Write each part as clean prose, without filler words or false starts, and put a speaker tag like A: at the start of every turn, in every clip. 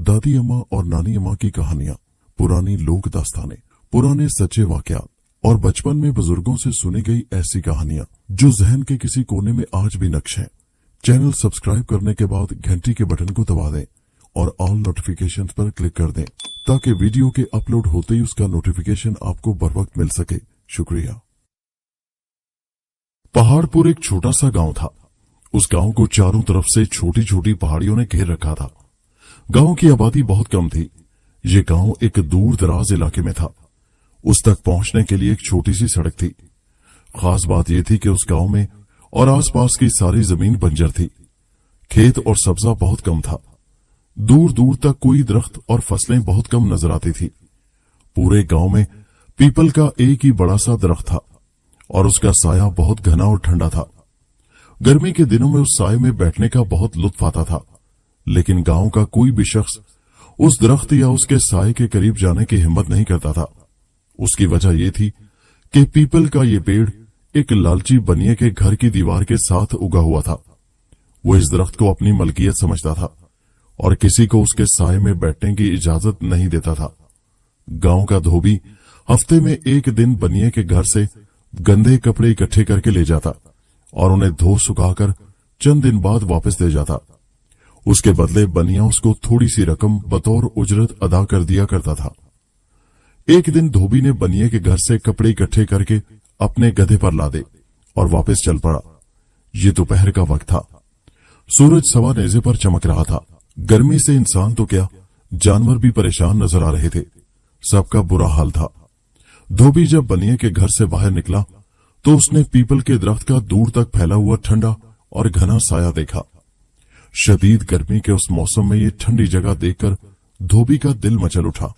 A: दादी अम्मा और नानी अम्मा की कहानियां, पुरानी लोक दास्तानें, पुराने सच्चे वाकयात और बचपन में बुजुर्गों से सुनी गई ऐसी कहानियां जो जहन के किसी कोने में आज भी नक्श हैं। चैनल सब्सक्राइब करने के बाद घंटी के बटन को दबा दें और ऑल नोटिफिकेशंस पर क्लिक कर दें ताकि वीडियो के अपलोड होते ही उसका नोटिफिकेशन आपको बर वक्त मिल सके। शुक्रिया। पहाड़पुर एक छोटा सा गांव था। उस गांव को चारों तरफ से छोटी छोटी पहाड़ियों ने घेर रखा था। गांव की आबादी बहुत कम थी। ये गांव एक दूर दराज इलाके में था। उस तक पहुंचने के लिए एक छोटी सी सड़क थी। खास बात यह थी कि उस गांव में और आसपास की सारी जमीन बंजर थी। खेत और सब्जा बहुत कम था। दूर दूर तक कोई दरख्त और फसलें बहुत कम नजर आती थी। पूरे गांव में पीपल का एक ही बड़ा सा दरख्त था और उसका साया बहुत घना और ठंडा था। गर्मी के दिनों में उस साये में बैठने का बहुत लुत्फ आता था, लेकिन गांव का कोई भी शख्स उस दरख्त या उसके साये के करीब जाने की हिम्मत नहीं करता था। उसकी वजह यह थी कि पीपल का ये पेड़ एक लालची बनिए के घर की दीवार के साथ उगा हुआ था। वो इस दरख्त को अपनी मलकियत समझता था और किसी को उसके साये में बैठने की इजाजत नहीं देता था। गांव का धोबी हफ्ते में एक दिन बनिए के घर से गंदे कपड़े इकट्ठे करके ले जाता और उन्हें धो सुखाकर चंद दिन बाद वापस दे जाता। उसके बदले बनिया उसको थोड़ी सी रकम बतौर उजरत अदा कर दिया करता था। एक दिन धोबी ने बनिए के घर से कपड़े इकट्ठे करके अपने गधे पर लादे और वापस चल पड़ा। ये दोपहर का वक्त था। सूरज सवा नेजे पर चमक रहा था। गर्मी से इंसान तो क्या, जानवर भी परेशान नजर आ रहे थे। सबका बुरा हाल था। धोबी जब बनिए के घर से बाहर निकला तो उसने पीपल के दरख्त का दूर तक फैला हुआ ठंडा और घना साया देखा। शदीद गर्मी के उस मौसम में ये ठंडी जगह देखकर धोबी का दिल मचल उठा।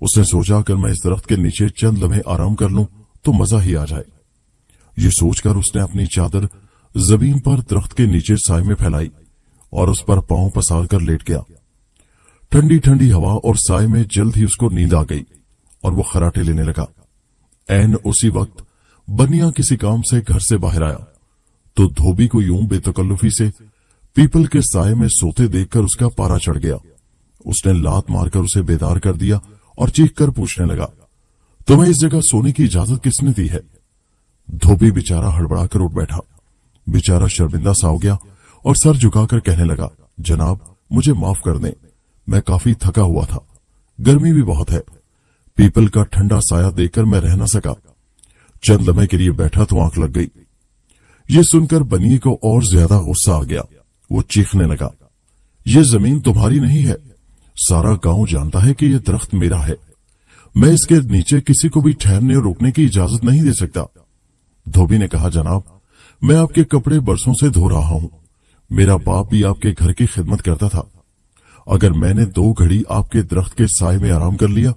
A: उसने सोचा अगर मैं इस दरख्त के नीचे चंद लम्हे आराम कर लूं तो मजा ही आ जाए। ये सोचकर उसने अपनी चादर जमीन पर दरख्त के नीचे साए में फैलाई और उस पर पांव पसार कर लेट गया। ठंडी ठंडी हवा और साए में जल्द ही उसको नींद आ गई और वो खराटे लेने लगा। ऐन उसी वक्त बनिया किसी काम से घर से बाहर आया तो धोबी को यूं बेतकल्लुफी से पीपल के साए में सोते देखकर उसका पारा चढ़ गया। उसने लात मारकर उसे बेदार कर दिया और चीख कर पूछने लगा, तुम्हें इस जगह सोने की इजाजत किसने दी है? धोबी बेचारा हड़बड़ाकर उठ बैठा। बेचारा शर्मिंदा सा हो गया और सर झुकाकर कहने लगा, जनाब मुझे माफ कर दें, मैं काफी थका हुआ था। गर्मी भी बहुत है। पीपल का ठंडा साया देखकर मैं रह न सका। चंद लम्हे के लिए बैठा तो आंख लग गई। ये सुनकर बनिए को और ज्यादा गुस्सा आ गया। वो चीखने लगा, ये जमीन तुम्हारी नहीं है। सारा गांव जानता है कि ये दरख्त मेरा है। मैं इसके नीचे किसी को भी ठहरने और रुकने की इजाजत नहीं दे सकता। धोबी ने कहा, जनाब मैं आपके कपड़े बरसों से धो रहा हूं। मेरा बाप भी आपके घर की खिदमत करता था। अगर मैंने 2 घड़ी आपके दरख्त के साए में आराम कर लिया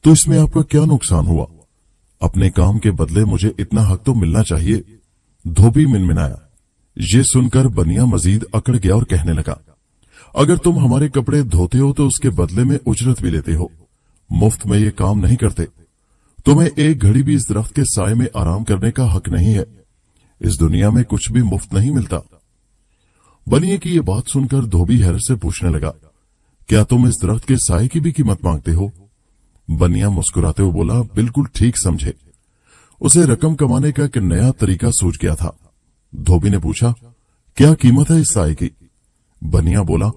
A: तो इसमें आपका क्या नुकसान हुआ? अपने काम के बदले मुझे इतना हक तो मिलना चाहिए। धोबी मिनमिनाया। ये सुनकर बनिया मजीद अकड़ गया और कहने लगा, अगर तुम हमारे कपड़े धोते हो तो उसके बदले में उजरत भी लेते हो। मुफ्त में ये काम नहीं करते। तुम्हें एक घड़ी भी इस दरख्त के साए में आराम करने का हक नहीं है। इस दुनिया में कुछ भी मुफ्त नहीं मिलता। बनिए की ये बात सुनकर धोबी हैरत से पूछने लगा, क्या तुम इस दरख्त के साए की भी कीमत मांगते हो? बनिया मुस्कुराते हुए बोला, बिल्कुल ठीक समझे। उसे रकम कमाने का एक नया तरीका सूझ गया था। धोबी ने पूछा, क्या कीमत है इस साए की? बनिया बोला,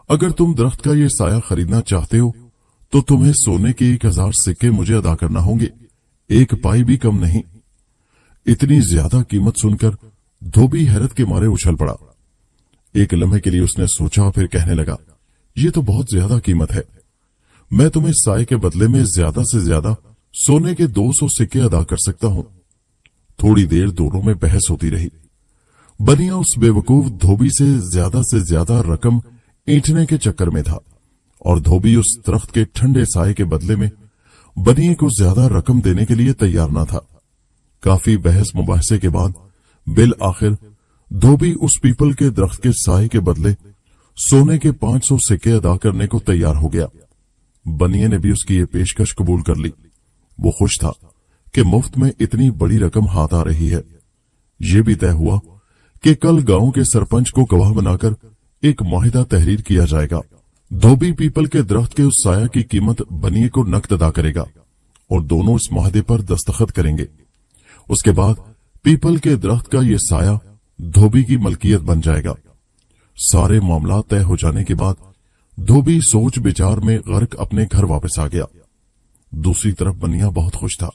A: अगर तुम दरख्त का ये साया खरीदना चाहते हो तो तुम्हें सोने के 1000 सिक्के मुझे अदा करना होंगे। 1 पाई भी कम नहीं। इतनी ज्यादा कीमत सुनकर धोबी हैरत के मारे उछल पड़ा। एक लम्हे के लिए उसने सोचा, फिर कहने लगा, ये तो बहुत ज्यादा कीमत है। मैं तुम्हें साए के बदले में ज्यादा से ज्यादा सोने के 200 सिक्के अदा कर सकता हूं। थोड़ी देर दोनों में बहस होती रही। बनिया उस बेवकूफ धोबी से ज्यादा रकम ऐंठने के चक्कर में था और धोबी उस दरख्त के ठंडे साए के बदले में बनिए को ज्यादा रकम देने के लिए तैयार न था। काफी बहस मुबाहसे के बाद बिल आखिर धोबी उस पीपल के दरख्त के साए के बदले सोने के 500 सिक्के अदा करने को तैयार हो गया। बनिए ने भी उसकी ये पेशकश कबूल कर ली। वो खुश था कि मुफ्त में इतनी बड़ी रकम हाथ आ रही है। ये भी तय हुआ कि कल गांव के सरपंच को गवाह बनाकर एक मुआहिदा तहरीर किया जाएगा धोबी पीपल के दरख्त के उस साया की कीमत बनिए को नकद अदा करेगा और दोनों इस मुआहदे पर दस्तखत करेंगे। उसके बाद पीपल के दरख्त का ये साया धोबी की मलकियत बन जाएगा। सारे मामला तय हो जाने के बाद धोबी सोच विचार में गर्क अपने घर वापस आ गया। दूसरी तरफ बनिया बहुत खुश था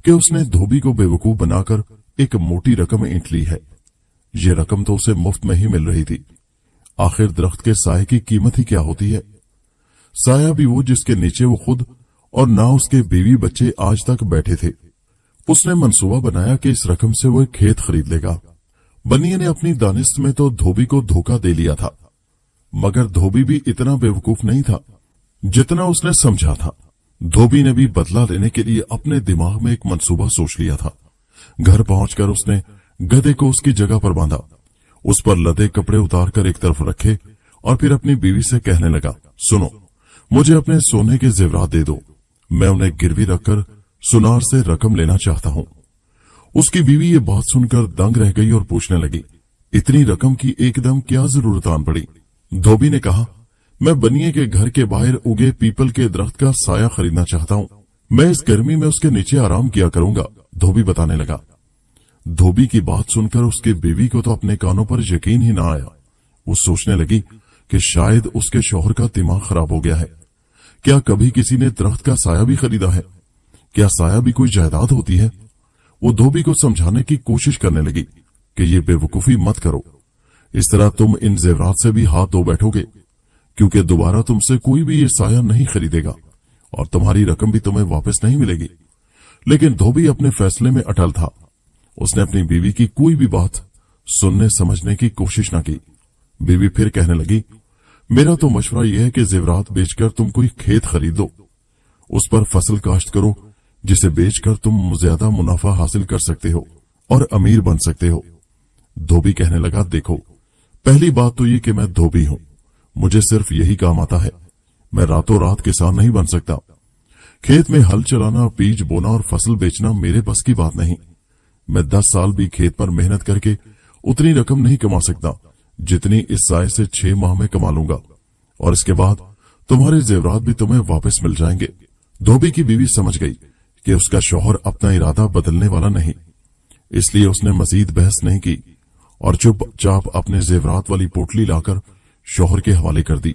A: कि उसने धोबी को बेवकूफ बनाकर एक मोटी रकम ऐंठ ली है। ये रकम तो उसे मुफ्त में ही मिल रही थी। आखिर दरख्त के साये की कीमत ही क्या होती है? साया भी वो जिसके नीचे वो खुद और ना उसके बीवी बच्चे आज तक बैठे थे। उसने मंसूबा बनाया कि इस रकम से वो एक खेत खरीद लेगा। बनिए ने अपनी दानिश में तो धोबी को धोखा दे लिया था, मगर धोबी भी इतना बेवकूफ नहीं था जितना उसने समझा था। धोबी ने भी बदला लेने के लिए अपने दिमाग में एक मंसूबा सोच लिया था। घर पहुंचकर उसने गधे को उसकी जगह पर बांधा, उस पर लदे कपड़े उतारकर एक तरफ रखे और फिर अपनी बीवी से कहने लगा, सुनो, मुझे अपने सोने के जेवरात दे दो, मैं उन्हें गिरवी रखकर सुनार से रकम लेना चाहता हूं। उसकी बीवी ये बात सुनकर दंग रह गई और पूछने लगी, इतनी रकम की एकदम क्या जरूरत आन पड़ी? धोबी ने कहा, मैं बनिए के घर के बाहर उगे पीपल के दरख्त का साया खरीदना चाहता हूं। मैं इस गर्मी में उसके नीचे आराम किया करूंगा, धोबी बताने लगा। धोबी की बात सुनकर उसकी बीवी को तो अपने कानों पर यकीन ही ना आया। वो सोचने लगी कि शायद उसके शौहर का दिमाग खराब हो गया है। क्या कभी किसी ने दरख्त का साया भी खरीदा है? क्या साया भी कोई जायदाद होती है? वो धोबी को समझाने की कोशिश करने लगी कि ये बेवकूफी मत करो, इस तरह तुम इन जेवरात से भी हाथ धो बैठोगे, क्योंकि दोबारा तुमसे कोई भी ये साया नहीं खरीदेगा और तुम्हारी रकम भी तुम्हें वापस नहीं मिलेगी। लेकिन धोबी अपने फैसले में अटल था। उसने अपनी बीवी की कोई भी बात सुनने समझने की कोशिश न की। बीवी फिर कहने लगी, मेरा तो मशवरा यह है कि जेवरात बेचकर तुम कोई खेत खरीदो, उस पर फसल काश्त करो, जिसे बेचकर तुम ज्यादा मुनाफा हासिल कर सकते हो और अमीर बन सकते हो। धोबी कहने लगा, देखो, पहली बात तो ये कि मैं धोबी हूं, मुझे सिर्फ यही काम आता है, मैं रातों रात किसान नहीं बन सकता। खेत में हल चलाना, बीज बोना और फसल बेचना मेरे बस की बात नहीं। मैं 10 साल भी खेत पर मेहनत करके उतनी रकम नहीं कमा सकता जितनी इस साय से 6 माह में कमा लूंगा, और इसके बाद तुम्हारे जेवरात भी तुम्हें वापस मिल जाएंगे। धोबी की बीवी समझ गई कि उसका शौहर अपना इरादा बदलने वाला नहीं, इसलिए उसने मजीद बहस नहीं की और चुपचाप अपने जेवरात वाली पोटली लाकर शौहर के हवाले कर दी।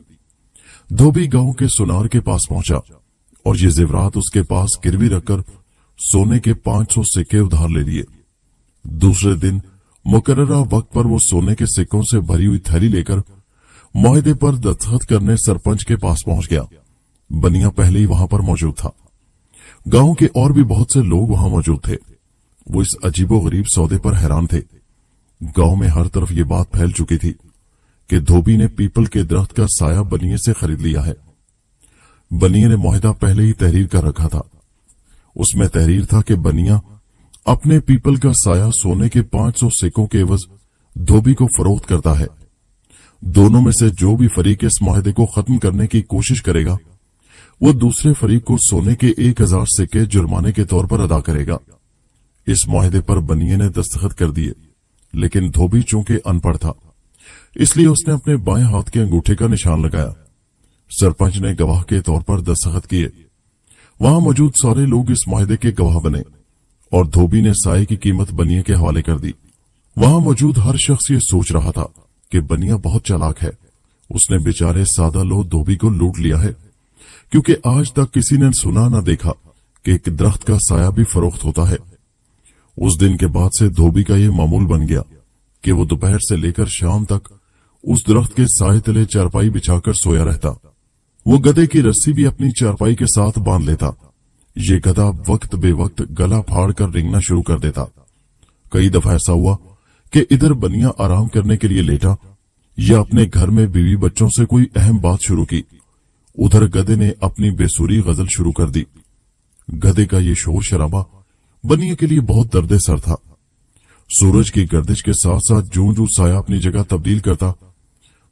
A: धोबी गांव के सुनार के पास पहुंचा और ये जेवरात उसके पास गिरवी रखकर सोने के 500 सिक्के उधार ले लिए। दूसरे दिन मुकर्ररा वक्त पर वो सोने के सिक्कों से भरी हुई थैली लेकर मुआहदे पर दस्तखत करने सरपंच के पास पहुंच गया। बनिया पहले ही वहां पर मौजूद था। गांव के और भी बहुत से लोग वहां मौजूद थे। वो इस अजीबोगरीब सौदे पर हैरान थे। गांव में हर तरफ ये बात फैल चुकी थी कि धोबी ने पीपल के दरख्त का साया बनिए से खरीद लिया है। बनिए ने मुआहदा पहले ही तहरीर कर रखा था। उसमें तहरीर था कि बनिया अपने पीपल का साया सोने के 500 सिक्कों के एवज धोबी को फरोख्त करता है। दोनों में से जो भी फरीक इस मुआहदे को खत्म करने की कोशिश करेगा, वो दूसरे फरीक को सोने के 1000 सिक्के जुर्माने के तौर पर अदा करेगा। इस मुआहदे पर बनिए ने दस्तखत कर दिए, लेकिन धोबी चूंकि अनपढ़ था, इसलिए उसने अपने बाएं हाथ के अंगूठे का निशान लगाया। सरपंच ने गवाह के तौर पर दस्तखत किए। वहां मौजूद सारे लोग इस मुआहदे के गवाह बने और धोबी ने साये की कीमत बनिए के हवाले कर दी। वहां मौजूद हर शख्स ये सोच रहा था कि बनिया बहुत चालाक है, उसने बेचारे सादा लो धोबी को लूट लिया है, क्योंकि आज तक किसी ने सुना न देखा कि एक दरख्त का साया भी फरोख्त होता है। उस दिन के बाद से धोबी का यह मामूल बन गया कि वो दोपहर से लेकर शाम तक उस दरख्त के साये तले चारपाई बिछाकर सोया रहता। वो गधे की रस्सी भी अपनी चारपाई के साथ बांध लेता। ये गधा वक्त बेवक्त गला फाड़ कर रेंगना शुरू कर देता। कई दफा ऐसा हुआ कि इधर बनिया आराम करने के लिए लेटा या अपने घर में बीवी बच्चों से कोई अहम बात शुरू की, उधर गधे ने अपनी बेसुरी गजल शुरू कर दी। गधे का ये शोर शराबा बनिए के लिए बहुत दर्द सर था। सूरज की गर्दिश के साथ साथ जूं जूं साया अपनी जगह तब्दील करता,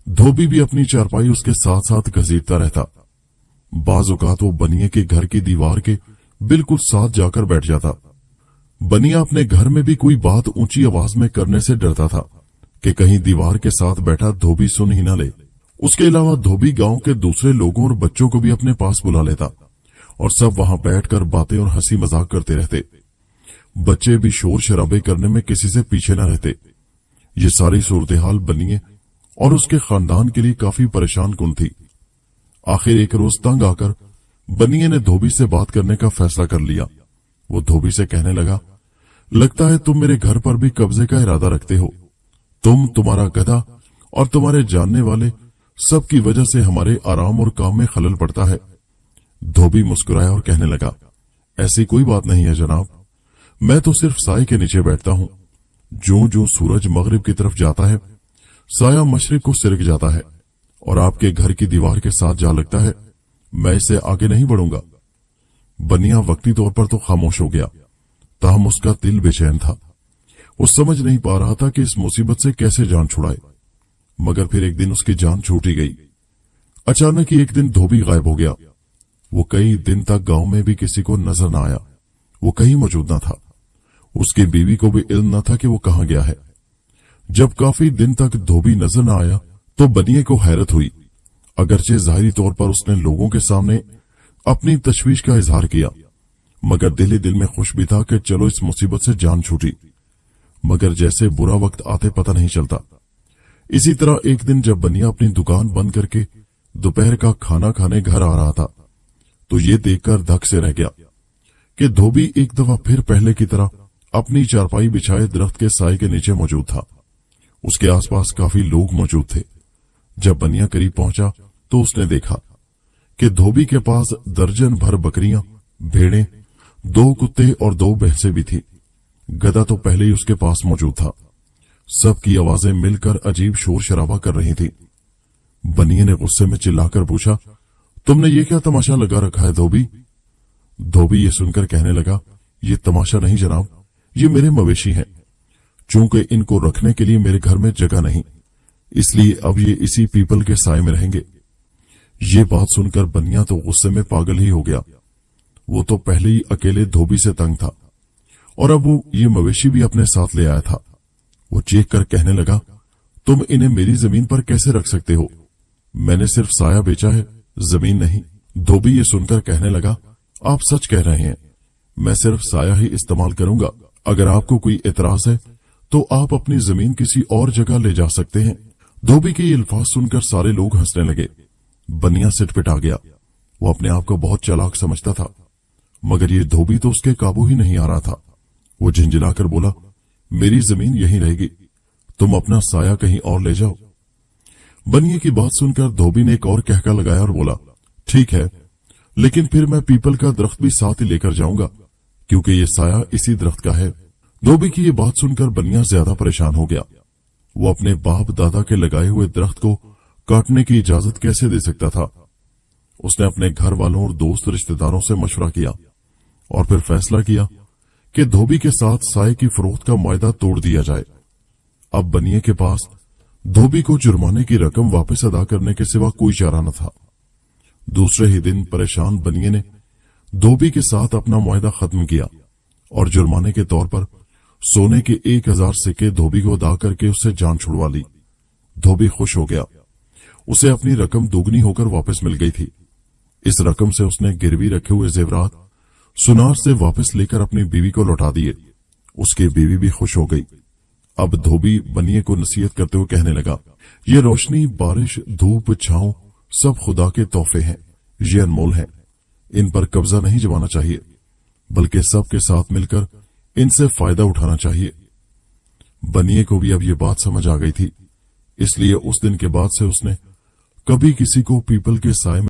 A: धोबी भी अपनी चारपाई उसके साथ साथ घसीटता रहता। बाज औकात वो बनिए के घर की दीवार के बिल्कुल साथ जाकर बैठ जाता। बनिया अपने घर में भी कोई बात ऊंची आवाज में करने से डरता था कि कहीं दीवार के साथ बैठा धोबी सुन ही न ले। उसके अलावा धोबी गांव के दूसरे लोगों और बच्चों को भी अपने पास बुला लेता और सब वहां बैठकर बातें और हंसी मजाक करते रहते। बच्चे भी शोर शराबे करने में किसी से पीछे न रहते। ये सारी सूरत हाल बनिए और उसके खानदान के लिए काफी परेशान कुन थी। आखिर एक रोज तंग आकर बनिए ने धोबी से बात करने का फैसला कर लिया। वो धोबी से कहने लगा, लगता है तुम मेरे घर पर भी कब्जे का इरादा रखते हो। तुम, तुम्हारा गधा और तुम्हारे जानने वाले सबकी वजह से हमारे आराम और काम में खलल पड़ता है। धोबी मुस्कुराया और कहने लगा, ऐसी कोई बात नहीं है जनाब, मैं तो सिर्फ साए के नीचे बैठता हूं। जो जो सूरज मगरिब की तरफ जाता है साया मशरिक को सिरक जाता है और आपके घर की दीवार के साथ जा लगता है। मैं इससे आगे नहीं बढ़ूंगा। बनिया वक्ती तौर पर तो खामोश हो गया, ताहम उसका दिल बेचैन था। वो समझ नहीं पा रहा था कि इस मुसीबत से कैसे जान छुड़ाए। मगर फिर एक दिन उसकी जान छूटी गई। अचानक ही एक दिन धोबी गायब हो गया। वो कई दिन तक गांव में भी किसी को नजर न आया। वो कहीं मौजूद न था। उसकी बीवी को भी इल्म न था कि वो कहां गया है। जब काफी दिन तक धोबी नजर न आया तो बनिए को हैरत हुई। अगरचे जाहिरी तौर पर उसने लोगों के सामने अपनी तशवीश का इजहार किया, मगर दिल ही दिल में खुश भी था कि चलो इस मुसीबत से जान छूटी। मगर जैसे बुरा वक्त आते पता नहीं चलता। इसी तरह एक दिन जब बनिया अपनी दुकान बंद करके दोपहर का खाना खाने घर आ रहा था तो ये देखकर धक से रह गया कि धोबी एक दफा फिर पहले की तरह अपनी चारपाई बिछाए दरख्त के साए के नीचे मौजूद था। उसके आसपास काफी लोग मौजूद थे। जब बनिया करीब पहुंचा तो उसने देखा कि धोबी के पास दर्जन भर बकरियां, भेड़ें, 2 कुत्ते और 2 भैंसें भी थी। गधा तो पहले ही उसके पास मौजूद था। सबकी आवाजें मिलकर अजीब शोर शराबा कर रही थी। बनिए ने गुस्से में चिल्लाकर पूछा, तुमने ये क्या तमाशा लगा रखा है धोबी? धोबी ये सुनकर कहने लगा, ये तमाशा नहीं जनाब, ये मेरे मवेशी हैं। चूंकि इनको रखने के लिए मेरे घर में जगह नहीं, इसलिए अब ये इसी पीपल के साए में रहेंगे। ये बात सुनकर बनिया तो गुस्से में पागल ही हो गया। वो तो पहले ही अकेले धोबी से तंग था और अब वो ये मवेशी भी अपने साथ ले आया था। वो चीख कर कहने लगा, तुम इन्हें मेरी जमीन पर कैसे रख सकते हो? मैंने सिर्फ साया बेचा है, जमीन नहीं। धोबी ये सुनकर कहने लगा, आप सच कह रहे हैं, मैं सिर्फ साया ही इस्तेमाल करूंगा। अगर आपको कोई एतराज है तो आप अपनी जमीन किसी और जगह ले जा सकते हैं। धोबी के ये अल्फाज सुनकर सारे लोग हंसने लगे। बनिया सिटपिटा गया। वो अपने आप को बहुत चालाक समझता था, मगर ये धोबी तो उसके काबू ही नहीं आ रहा था। वो झिंझिलाकर बोला, मेरी जमीन यहीं रहेगी, तुम अपना साया कहीं और ले जाओ। बनिए की बात सुनकर धोबी ने एक और कहका लगाया और बोला, ठीक है, लेकिन फिर मैं पीपल का दरख्त भी साथ ही लेकर जाऊंगा, क्योंकि ये साया इसी दरख्त का है। धोबी की ये बात सुनकर बनिया ज्यादा परेशान हो गया। वो अपने बाप दादा के लगाए हुए दरख्त को काटने की इजाजत कैसे दे सकता था? उसने अपने घर वालों और दोस्त रिश्तेदारों से मशवरा किया और फिर फैसला किया कि धोबी के साथ साए की फरोख्त का मुआहदा तोड़ दिया जाए। अब बनिए के पास धोबी को जुर्माने की रकम वापस अदा करने के सिवा कोई चारा न था। दूसरे ही दिन परेशान बनिए ने धोबी के साथ अपना मुआहदा खत्म किया और जुर्माने के तौर पर सोने के 1000 सिक्के धोबी को अदा करके उससे जान छुड़वा ली। धोबी खुश हो गया। उसे अपनी रकम दोगुनी होकर वापस मिल गई थी। इस रकम से उसने गिरवी रखे हुए जेवरात सुनार से वापस लेकर अपनी बीवी को लौटा दिए। उसकी बीवी भी खुश हो गई। अब धोबी बनिए को नसीहत करते हुए कहने लगा, ये रोशनी, बारिश, धूप, छांव सब खुदा के तोहफे हैं। ये अनमोल हैं। इन पर कब्जा नहीं जमाना चाहिए, बल्कि सबके साथ मिलकर इनसे फायदा उठाना चाहिए। बनिए को भी अब ये बात समझ आ गई थी, इसलिए उस दिन के बाद से उसने कभी किसी को पीपल के साए